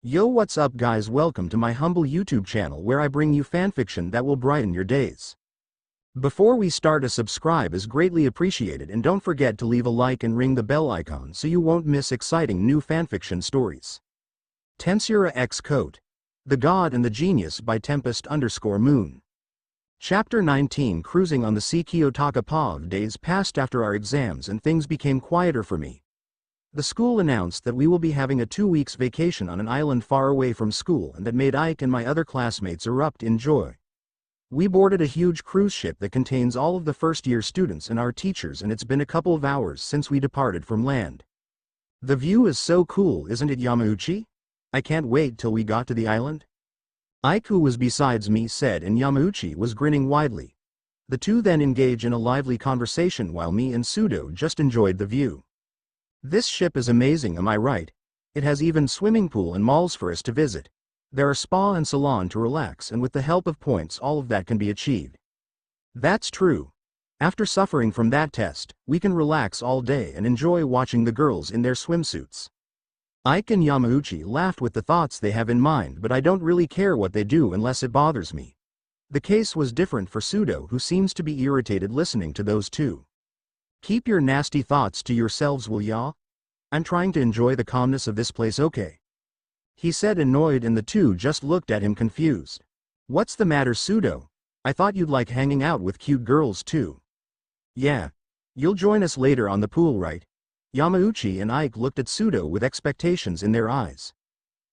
Yo, what's up guys, welcome to my humble YouTube channel where I bring you fanfiction that will brighten your days. Before we start, a subscribe is greatly appreciated, and don't forget to leave a like and ring the bell icon so you won't miss exciting new fanfiction stories. Tensura x COTE, The God and the Genius by Tempest_Moon. Chapter 19. Cruising on the sea. COTE. Days passed after our exams and things became quieter for me. The school announced that we will be having a 2 weeks vacation on an island far away from school, and that made Ike and my other classmates erupt in joy. We boarded a huge cruise ship that contains all of the first-year students and our teachers, and it's been a couple of hours since we departed from land. The view is so cool, isn't it, Yamauchi? I can't wait till we got to the island. Ike, who was besides me, said, and Yamauchi was grinning widely. The two then engaged in a lively conversation while me and Pseudo just enjoyed the view. This ship is amazing, am I right? It has even swimming pool and malls for us to visit. There are spa and salon to relax, and with the help of points all of that can be achieved. That's true. After suffering from that test, we can relax all day and enjoy watching the girls in their swimsuits. Ike and Yamauchi laughed with the thoughts they have in mind, but I don't really care what they do unless it bothers me. The case was different for Pseudo, who seems to be irritated listening to those two. Keep your nasty thoughts to yourselves, will ya? I'm trying to enjoy the calmness of this place, okay? He said, annoyed, and the two just looked at him confused. What's the matter, Pseudo? I thought you'd like hanging out with cute girls too. Yeah. You'll join us later on the pool, right? Yamauchi and Ike looked at Pseudo with expectations in their eyes.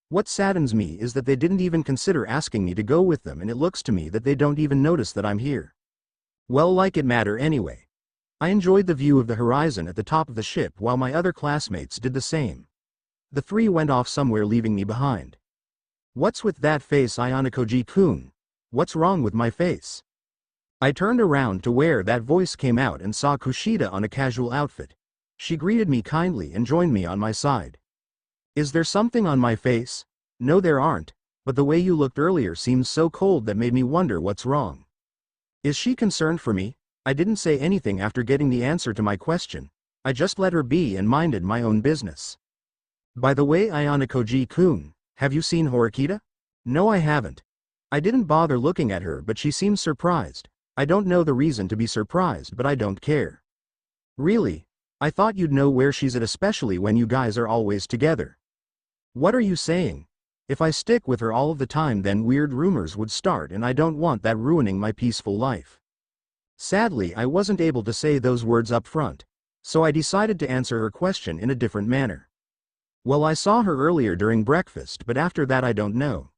What saddens me is that they didn't even consider asking me to go with them, and it looks to me that they don't even notice that I'm here. Well, like it matter anyway. I enjoyed the view of the horizon at the top of the ship while my other classmates did the same. The three went off somewhere, leaving me behind. What's with that face, Ayanokoji-kun? What's wrong with my face? I turned around to where that voice came out and saw Kushida on a casual outfit. She greeted me kindly and joined me on my side. Is there something on my face? No, there aren't, but the way you looked earlier seems so cold that made me wonder what's wrong. Is she concerned for me? I didn't say anything after getting the answer to my question. I just let her be and minded my own business. By the way, Ayanokoji-kun, have you seen Horikita? No, I haven't. I didn't bother looking at her, but she seems surprised. I don't know the reason to be surprised, but I don't care. Really? I thought you'd know where she's at, especially when you guys are always together. What are you saying? If I stick with her all of the time, then weird rumors would start, and I don't want that ruining my peaceful life. Sadly, I wasn't able to say those words up front, so I decided to answer her question in a different manner. Well, I saw her earlier during breakfast, but after that I don't know.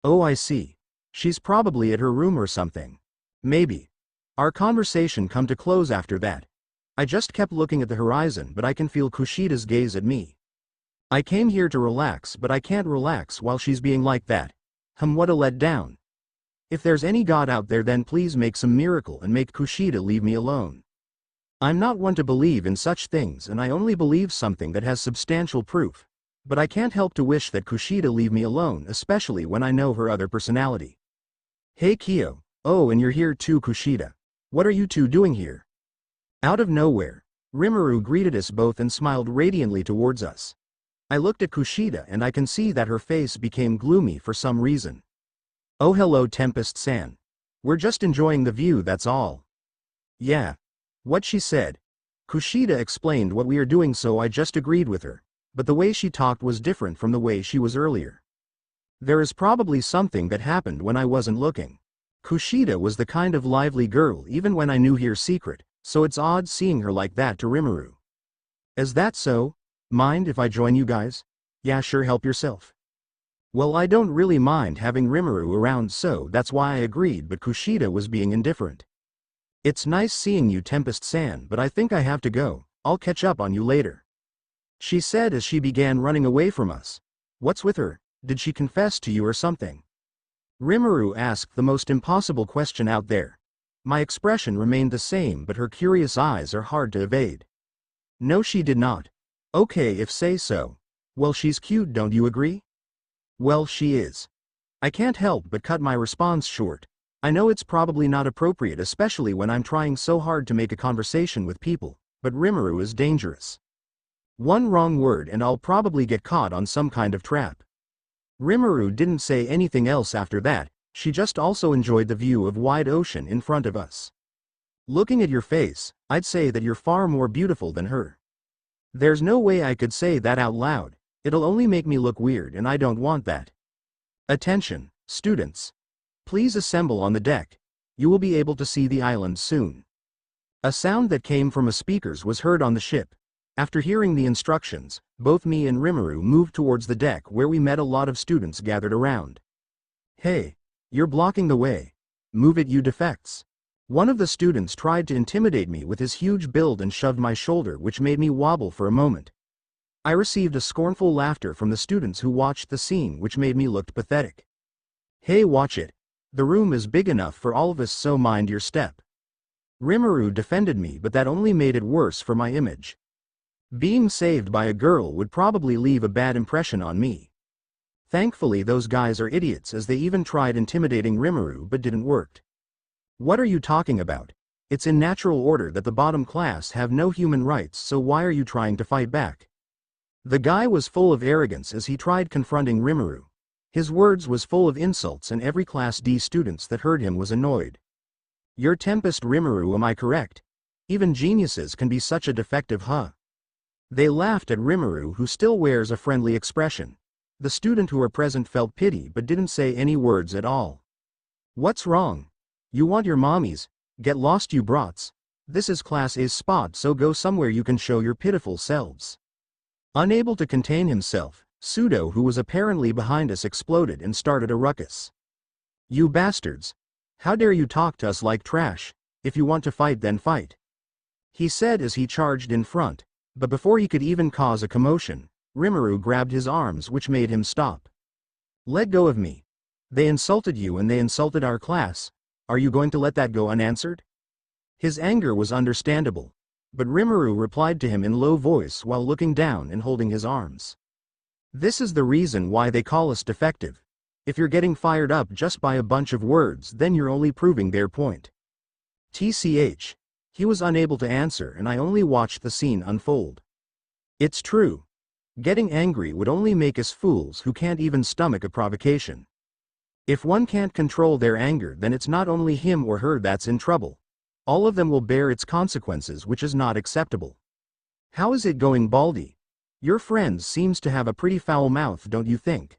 Oh, I see. She's probably at her room or something. Maybe. Our conversation come to close after that. I just kept looking at the horizon, but I can feel Kushida's gaze at me. I came here to relax, but I can't relax while she's being like that. What a letdown. If there's any god out there, then please make some miracle and make Kushida leave me alone. I'm not one to believe in such things, and I only believe something that has substantial proof. But I can't help to wish that Kushida leave me alone, especially when I know her other personality. Hey Kyo. Oh, and you're here too, Kushida. What are you two doing here? Out of nowhere, Rimuru greeted us both and smiled radiantly towards us. I looked at Kushida and I can see that her face became gloomy for some reason. Oh, hello, Tempest-san. We're just enjoying the view, that's all. Yeah. What she said. Kushida explained what we are doing, so I just agreed with her, but the way she talked was different from the way she was earlier. There is probably something that happened when I wasn't looking. Kushida was the kind of lively girl even when I knew her secret, so it's odd seeing her like that to Rimuru. Is that so? Mind if I join you guys? Yeah, sure, help yourself. Well, I don't really mind having Rimuru around, so that's why I agreed, but Kushida was being indifferent. It's nice seeing you, Tempest-san, but I think I have to go. I'll catch up on you later. She said as she began running away from us. What's with her? Did she confess to you or something? Rimuru asked the most impossible question out there. My expression remained the same, but her curious eyes are hard to evade. No, she did not. Okay, if say so. Well, she's cute, don't you agree? Well, she is. I can't help but cut my response short. I know it's probably not appropriate, especially when I'm trying so hard to make a conversation with people, but Rimuru is dangerous. One wrong word and I'll probably get caught on some kind of trap. Rimuru didn't say anything else after that, she just also enjoyed the view of wide ocean in front of us. Looking at your face, I'd say that you're far more beautiful than her. There's no way I could say that out loud, it'll only make me look weird and I don't want that. Attention, students. Please assemble on the deck. You will be able to see the island soon. A sound that came from a speakers was heard on the ship. After hearing the instructions, both me and Rimuru moved towards the deck where we met a lot of students gathered around. Hey, you're blocking the way. Move it, you defects. One of the students tried to intimidate me with his huge build and shoved my shoulder, which made me wobble for a moment. I received a scornful laughter from the students who watched the scene, which made me look pathetic. Hey, watch it. The room is big enough for all of us, so mind your step. Rimuru defended me, but that only made it worse for my image. Being saved by a girl would probably leave a bad impression on me. Thankfully those guys are idiots, as they even tried intimidating Rimuru but didn't work. What are you talking about? It's in natural order that the bottom class have no human rights, so why are you trying to fight back? The guy was full of arrogance as he tried confronting Rimuru. His words was full of insults and every Class D students that heard him was annoyed. You're Tempest Rimuru, am I correct? Even geniuses can be such a defective, huh? They laughed at Rimuru, who still wears a friendly expression. The student who were present felt pity but didn't say any words at all. What's wrong? You want your mommies? Get lost, you brats. This is Class A's spot, so go somewhere you can show your pitiful selves. Unable to contain himself, Pseudo, who was apparently behind us, exploded and started a ruckus. You bastards! How dare you talk to us like trash? If you want to fight, then fight, he said as he charged in front. But before he could even cause a commotion, Rimuru grabbed his arms, which made him stop. Let go of me. They insulted you and they insulted our class. Are you going to let that go unanswered? His anger was understandable, but Rimuru replied to him in low voice while looking down and holding his arms. This is the reason why they call us defective. If you're getting fired up just by a bunch of words, then you're only proving their point. TCH. He was unable to answer and I only watched the scene unfold. It's true. Getting angry would only make us fools who can't even stomach a provocation. If one can't control their anger, then it's not only him or her that's in trouble. All of them will bear its consequences, which is not acceptable. How is it going, Baldy? Your friend seems to have a pretty foul mouth, don't you think?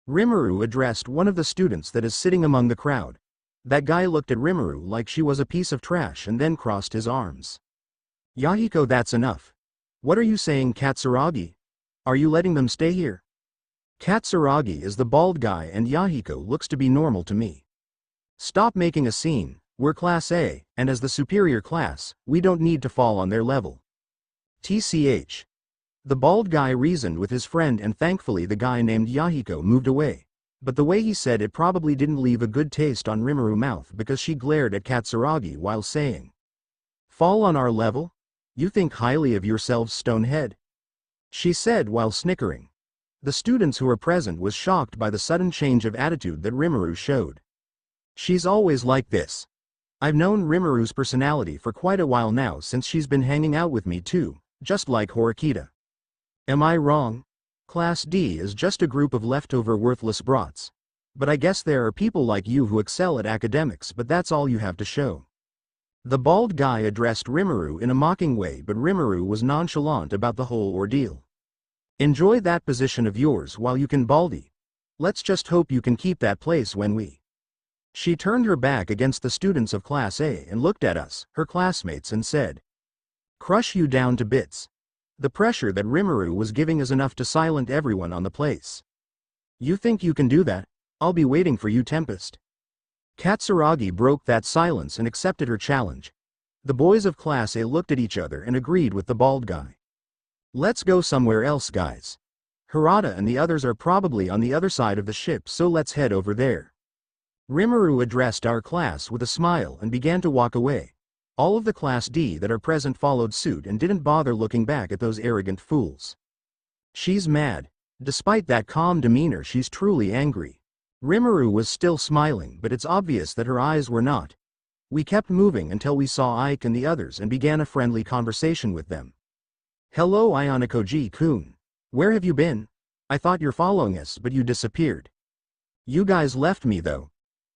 Rimuru addressed one of the students that is sitting among the crowd. That guy looked at Rimuru like she was a piece of trash and then crossed his arms. Yahiko, that's enough. What are you saying, Katsuragi? Are you letting them stay here? Katsuragi is the bald guy and Yahiko looks to be normal to me. Stop making a scene, we're Class A, and as the superior class, we don't need to fall on their level. TCH. The bald guy reasoned with his friend and thankfully the guy named Yahiko moved away. But the way he said it probably didn't leave a good taste on Rimuru's mouth because she glared at Katsuragi while saying, "Fall on our level? You think highly of yourselves, Stonehead?" she said while snickering. The students who were present was shocked by the sudden change of attitude that Rimuru showed. She's always like this. I've known Rimuru's personality for quite a while now, since she's been hanging out with me too, just like Horikita. Am I wrong? Class D is just a group of leftover worthless brats. But I guess there are people like you who excel at academics, but that's all you have to show. The bald guy addressed Rimuru in a mocking way, but Rimuru was nonchalant about the whole ordeal. Enjoy that position of yours while you can, Baldy. Let's just hope you can keep that place when we... She turned her back against the students of Class A and looked at us, her classmates, and said, "Crush you down to bits." The pressure that Rimuru was giving is enough to silence everyone on the place. You think you can do that? I'll be waiting for you, Tempest. Katsuragi broke that silence and accepted her challenge. The boys of Class A looked at each other and agreed with the bald guy. Let's go somewhere else, guys. Hirata and the others are probably on the other side of the ship, so let's head over there. Rimuru addressed our class with a smile and began to walk away. All of the Class D that are present followed suit and didn't bother looking back at those arrogant fools. She's mad. Despite that calm demeanor, she's truly angry. Rimuru was still smiling, but it's obvious that her eyes were not. We kept moving until we saw Ike and the others and began a friendly conversation with them. Hello, Ioniko-ji-kun. Where have you been? I thought you're following us, but you disappeared. You guys left me though.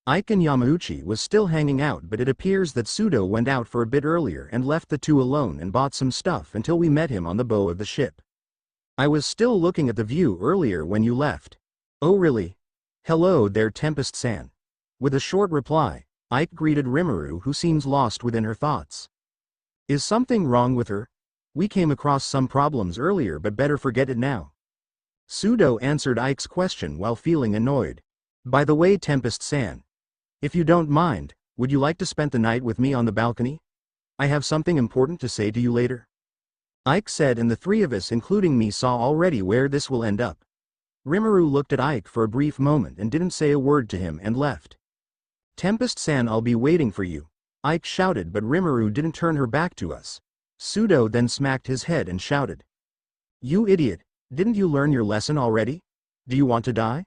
Ike and Yamauchi was still hanging out, but it appears that Pseudo went out for a bit earlier and left the two alone and bought some stuff until we met him on the bow of the ship. I was still looking at the view earlier when you left. Oh really? Hello there, Tempest-san. With a short reply, Ike greeted Rimuru, who seems lost within her thoughts. Is something wrong with her? We came across some problems earlier, but better forget it now. Pseudo answered Ike's question while feeling annoyed. By the way, Tempest-san, if you don't mind, would you like to spend the night with me on the balcony? I have something important to say to you later. Ike said, and the three of us, including me, saw already where this will end up. Rimuru looked at Ike for a brief moment and didn't say a word to him and left. Tempest-san, I'll be waiting for you, Ike shouted, but Rimuru didn't turn her back to us. Pseudo then smacked his head and shouted. You idiot, didn't you learn your lesson already? Do you want to die?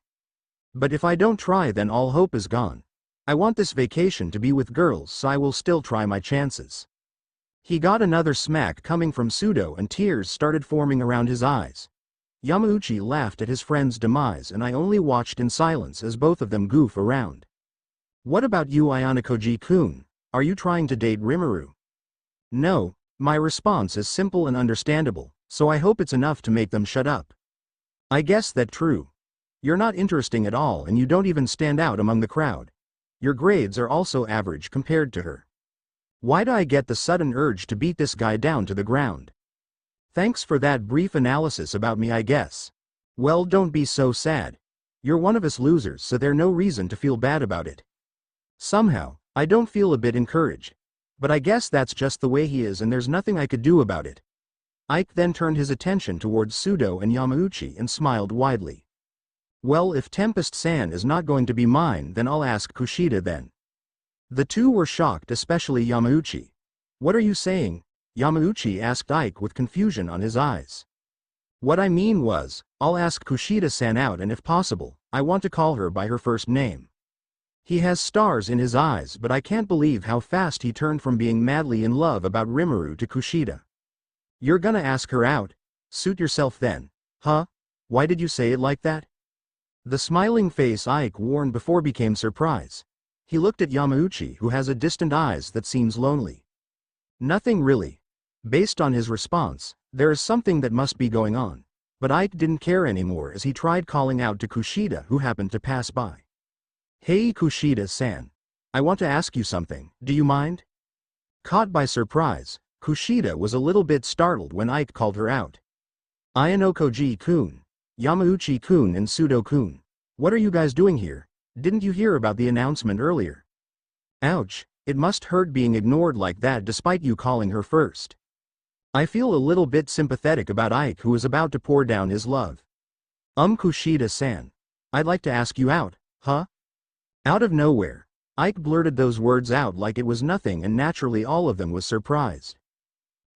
But if I don't try, then all hope is gone. I want this vacation to be with girls, so I will still try my chances. He got another smack coming from Pseudo and tears started forming around his eyes. Yamauchi laughed at his friend's demise, and I only watched in silence as both of them goof around. What about you, Ayanokoji-kun? Are you trying to date Rimuru? No, my response is simple and understandable, so I hope it's enough to make them shut up. I guess that's true. You're not interesting at all, and you don't even stand out among the crowd. Your grades are also average compared to her. Why do I get the sudden urge to beat this guy down to the ground? Thanks for that brief analysis about me, I guess. Well, don't be so sad. You're one of us losers, so there's no reason to feel bad about it. Somehow, I don't feel a bit encouraged. But I guess that's just the way he is, and there's nothing I could do about it. Ike then turned his attention towards Pseudo and Yamauchi and smiled widely. Well, if Tempest-san is not going to be mine, then I'll ask Kushida then. The two were shocked, especially Yamauchi. What are you saying? Yamauchi asked Ike with confusion on his eyes. What I mean was, I'll ask Kushida-san out, and if possible, I want to call her by her first name. He has stars in his eyes, but I can't believe how fast he turned from being madly in love about Rimuru to Kushida. You're gonna ask her out? Suit yourself then. Huh? Why did you say it like that? The smiling face Ike wore before became surprise. He looked at Yamauchi, who has a distant eyes that seems lonely. Nothing really. Based on his response, there is something that must be going on. But Ike didn't care anymore as he tried calling out to Kushida, who happened to pass by. Hey Kushida-san. I want to ask you something, do you mind? Caught by surprise, Kushida was a little bit startled when Ike called her out. Ayanokoji-kun, Yamauchi-kun and Pseudo-kun. What are you guys doing here? Didn't you hear about the announcement earlier? Ouch, it must hurt being ignored like that despite you calling her first. I feel a little bit sympathetic about Ike, who is about to pour down his love. Kushida-san. I'd like to ask you out, huh? Out of nowhere, Ike blurted those words out like it was nothing, and naturally all of them was surprised.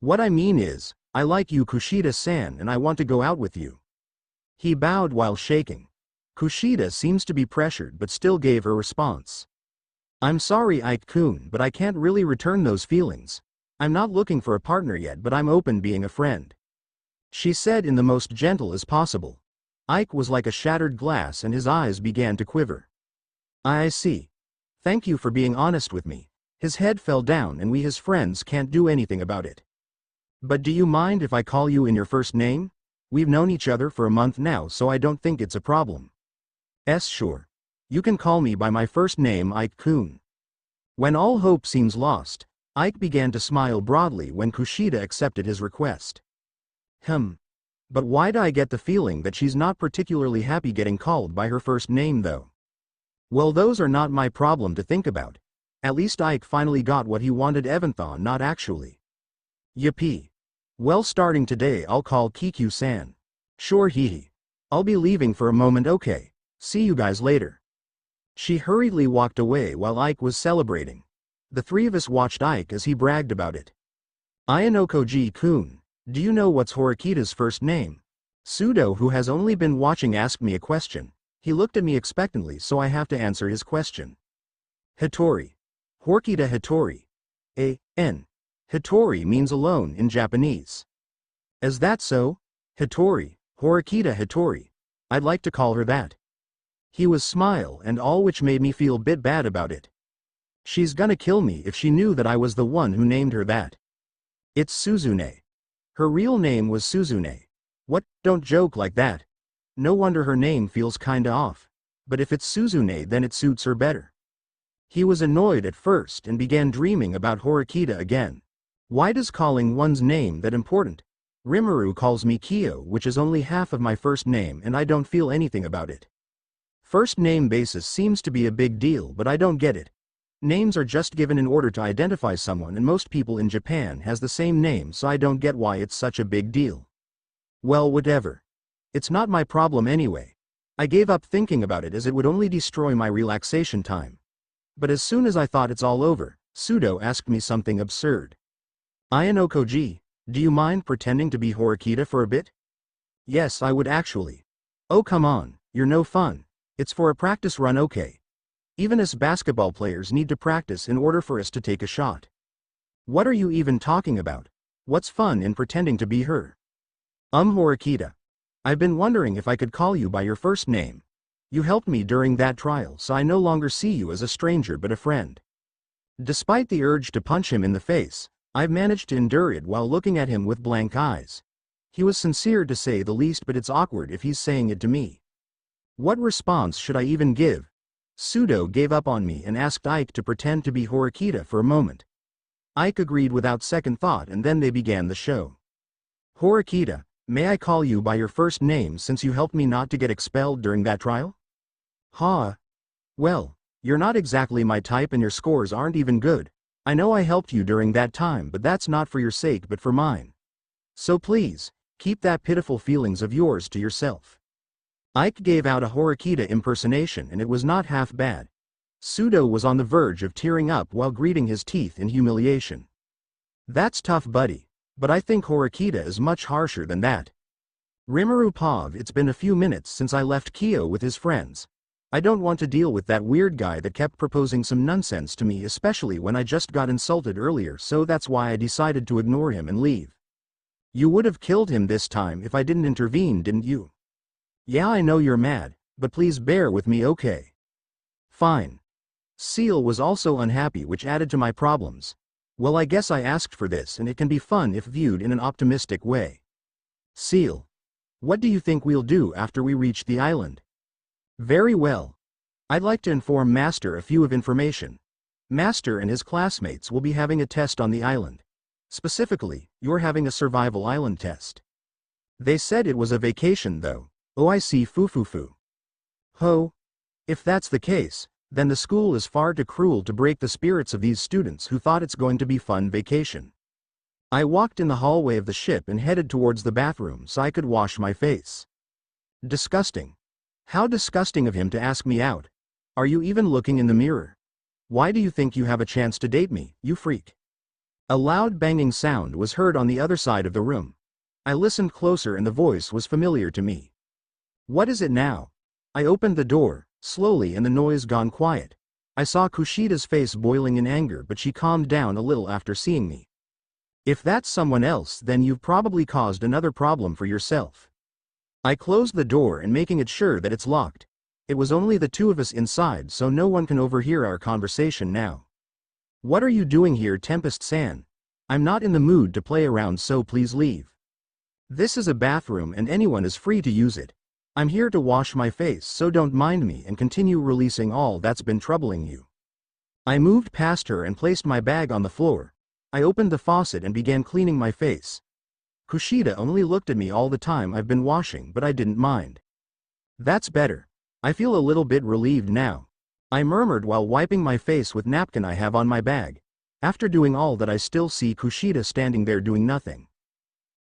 What I mean is, I like you, Kushida-san, and I want to go out with you. He bowed while shaking. Kushida seems to be pressured but still gave her response. I'm sorry, Ike-kun, but I can't really return those feelings. I'm not looking for a partner yet, but I'm open being a friend. She said in the most gentle as possible. Ike was like a shattered glass and his eyes began to quiver. I see. Thank you for being honest with me. His head fell down, and we, his friends, can't do anything about it. But do you mind if I call you in your first name? We've known each other for a month now, so I don't think it's a problem. Sure. You can call me by my first name, Ike-kun. When all hope seems lost, Ike began to smile broadly when Kushida accepted his request. But why do I get the feeling that she's not particularly happy getting called by her first name though? Well, those are not my problem to think about. At least Ike finally got what he wanted, Evanthon not actually. Yippee. Well, starting today I'll call Kiku-san. Sure, hee. I'll be leaving for a moment, okay. See you guys later. She hurriedly walked away while Ike was celebrating. The three of us watched Ike as he bragged about it. Ayanokoji-kun, do you know what's Horikita's first name? Pseudo, who has only been watching, asked me a question. He looked at me expectantly, so I have to answer his question. Hitori. Horikita Hitori. A.N. Hitori means alone in Japanese. Is that so? Hitori, Horikita Hitori. I'd like to call her that. He was smile and all, which made me feel bit bad about it. She's gonna kill me if she knew that I was the one who named her that. It's Suzune. Her real name was Suzune. What? Don't joke like that. No wonder her name feels kinda off. But if it's Suzune, then it suits her better. He was annoyed at first and began dreaming about Horikita again. Why does calling one's name that important? Rimuru calls me Kyo, which is only half of my first name, and I don't feel anything about it. First name basis seems to be a big deal, but I don't get it. Names are just given in order to identify someone, and most people in Japan has the same name, so I don't get why it's such a big deal. Well, whatever. It's not my problem anyway. I gave up thinking about it as it would only destroy my relaxation time. But as soon as I thought it's all over, Sudo asked me something absurd. Ayano Koji, do you mind pretending to be Horikita for a bit? Yes, I would actually. Oh come on, you're no fun. It's for a practice run, okay? Even us basketball players need to practice in order for us to take a shot. What are you even talking about? What's fun in pretending to be her? Horikita. I've been wondering if I could call you by your first name. You helped me during that trial, so I no longer see you as a stranger but a friend. Despite the urge to punch him in the face, I've managed to endure it while looking at him with blank eyes. He was sincere to say the least, but it's awkward if he's saying it to me. What response should I even give? Sudo gave up on me and asked Ike to pretend to be Horikita for a moment. Ike agreed without second thought, and then they began the show. Horikita, may I call you by your first name since you helped me not to get expelled during that trial? Ha. Well, you're not exactly my type and your scores aren't even good. I know I helped you during that time, but that's not for your sake but for mine. So please, keep that pitiful feelings of yours to yourself. Ike gave out a Horikita impersonation and it was not half bad. Sudo was on the verge of tearing up while gritting his teeth in humiliation. That's tough, buddy, but I think Horikita is much harsher than that. Rimuru Pav, it's been a few minutes since I left Kyo with his friends. I don't want to deal with that weird guy that kept proposing some nonsense to me, especially when I just got insulted earlier, so that's why I decided to ignore him and leave. You would have killed him this time if I didn't intervene, didn't you? Yeah, I know you're mad, but please bear with me, okay? Fine. Seal was also unhappy, which added to my problems. Well, I guess I asked for this and it can be fun if viewed in an optimistic way. Seal. What do you think we'll do after we reach the island? Very well. I'd like to inform Master a few of information. Master and his classmates will be having a test on the island. Specifically, you're having a survival island test. They said it was a vacation though. Oh, I see. Foo. Ho. If that's the case, then the school is far too cruel to break the spirits of these students who thought it's going to be fun vacation. I walked in the hallway of the ship and headed towards the bathroom so I could wash my face. Disgusting. How disgusting of him to ask me out. Are you even looking in the mirror? Why do you think you have a chance to date me, you freak? A loud banging sound was heard on the other side of the room. I listened closer and the voice was familiar to me. What is it now? I opened the door, slowly, and the noise gone quiet. I saw Kushida's face boiling in anger, but she calmed down a little after seeing me. If that's someone else, then you've probably caused another problem for yourself. I closed the door and making it sure that it's locked. It was only the two of us inside, so no one can overhear our conversation now. What are you doing here, Tempest-san? I'm not in the mood to play around, so please leave. This is a bathroom and anyone is free to use it. I'm here to wash my face, so don't mind me and continue releasing all that's been troubling you. I moved past her and placed my bag on the floor. I opened the faucet and began cleaning my face. Kushida only looked at me all the time I've been washing, but I didn't mind. That's better. I feel a little bit relieved now. I murmured while wiping my face with napkin I have on my bag. After doing all that, I still see Kushida standing there doing nothing.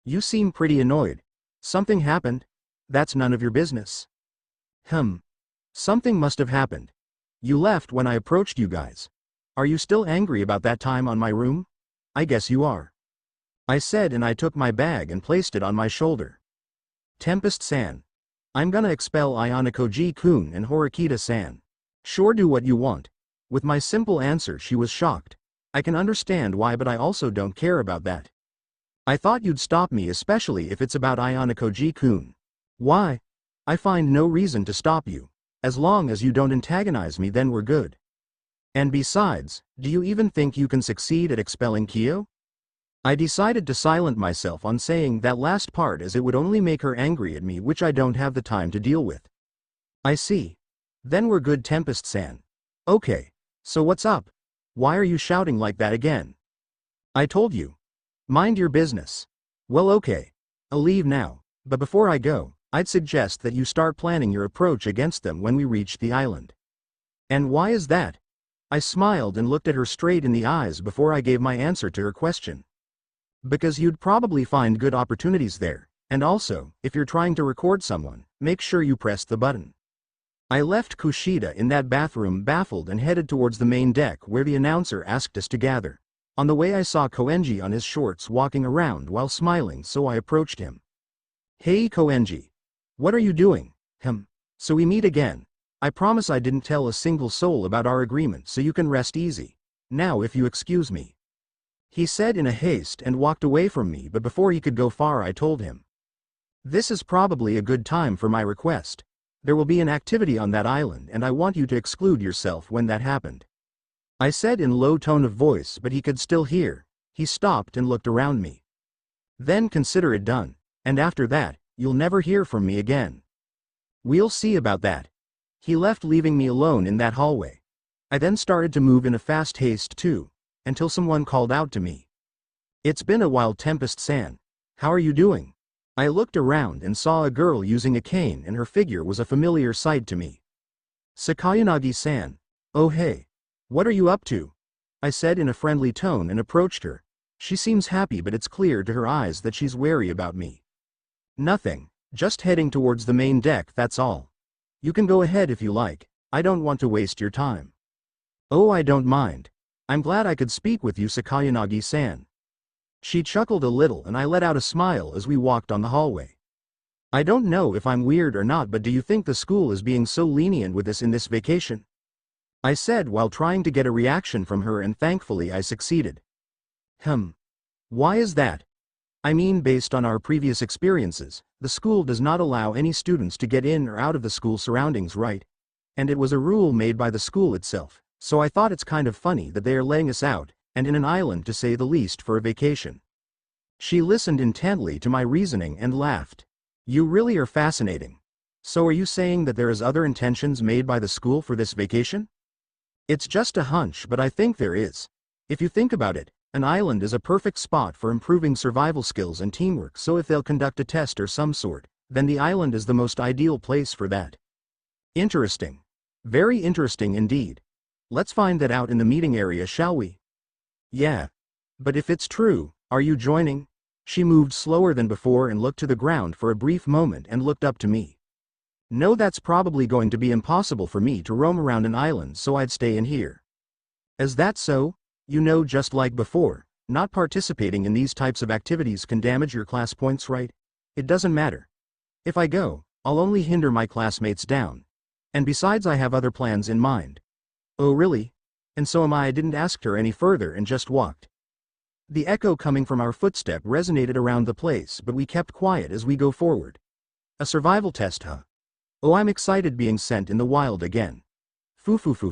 You seem pretty annoyed. Something happened? That's none of your business. Something must have happened. You left when I approached you guys. Are you still angry about that time on my room? I guess you are. I said, and I took my bag and placed it on my shoulder. Tempest-san. I'm gonna expel Ayano-koji-kun and Horikita-san. Sure, do what you want. With my simple answer, she was shocked. I can understand why, but I also don't care about that. I thought you'd stop me, especially if it's about Ayano-koji-kun. Why? I find no reason to stop you. As long as you don't antagonize me, then we're good. And besides, do you even think you can succeed at expelling Kyo? I decided to silence myself on saying that last part, as it would only make her angry at me, which I don't have the time to deal with. I see. Then we're good, Tempest-san. Okay. So what's up? Why are you shouting like that again? I told you. Mind your business. Well, okay. I'll leave now, but before I go, I'd suggest that you start planning your approach against them when we reach the island. And why is that? I smiled and looked at her straight in the eyes before I gave my answer to her question. Because you'd probably find good opportunities there, and also, if you're trying to record someone, make sure you press the button. I left Kushida in that bathroom baffled and headed towards the main deck where the announcer asked us to gather. On the way I saw Koenji on his shorts walking around while smiling, so I approached him. Hey Koenji. What are you doing? So we meet again. I promise I didn't tell a single soul about our agreement, so you can rest easy. Now if you excuse me. He said in a haste and walked away from me, but before he could go far I told him. This is probably a good time for my request. There will be an activity on that island and I want you to exclude yourself when that happened. I said in low tone of voice, but he could still hear. He stopped and looked around me. Then consider it done, and after that, you'll never hear from me again. We'll see about that. He left, leaving me alone in that hallway. I then started to move in a fast haste too, until someone called out to me. It's been a while, Tempest-san. How are you doing? I looked around and saw a girl using a cane, and her figure was a familiar sight to me. Sakayanagi-san. Oh hey. What are you up to? I said in a friendly tone and approached her. She seems happy, but it's clear to her eyes that she's wary about me. Nothing. Just heading towards the main deck, that's all. You can go ahead if you like. I don't want to waste your time. Oh, I don't mind. I'm glad I could speak with you, Sakayanagi-san. She chuckled a little and I let out a smile as we walked on the hallway. I don't know if I'm weird or not, but do you think the school is being so lenient with us in this vacation? I said while trying to get a reaction from her, and thankfully I succeeded. Why is that? I mean, based on our previous experiences, the school does not allow any students to get in or out of the school surroundings, right? And it was a rule made by the school itself, so I thought it's kind of funny that they are letting us out, and in an island to say the least, for a vacation. She listened intently to my reasoning and laughed. You really are fascinating. So are you saying that there is other intentions made by the school for this vacation? It's just a hunch, but I think there is. If you think about it, an island is a perfect spot for improving survival skills and teamwork, so if they'll conduct a test or some sort, then the island is the most ideal place for that. Interesting. Very interesting indeed. Let's find that out in the meeting area, shall we? Yeah. But if it's true, are you joining? She moved slower than before and looked to the ground for a brief moment and looked up to me. No, that's probably going to be impossible for me to roam around an island, so I'd stay in here. Is that so? You know, just like before, not participating in these types of activities can damage your class points, right? It doesn't matter. If I go, I'll only hinder my classmates down. And besides, I have other plans in mind. Oh really? And so am I. I didn't ask her any further and just walked. The echo coming from our footstep resonated around the place, but we kept quiet as we go forward. A survival test, huh? Oh, I'm excited being sent in the wild again. Foo.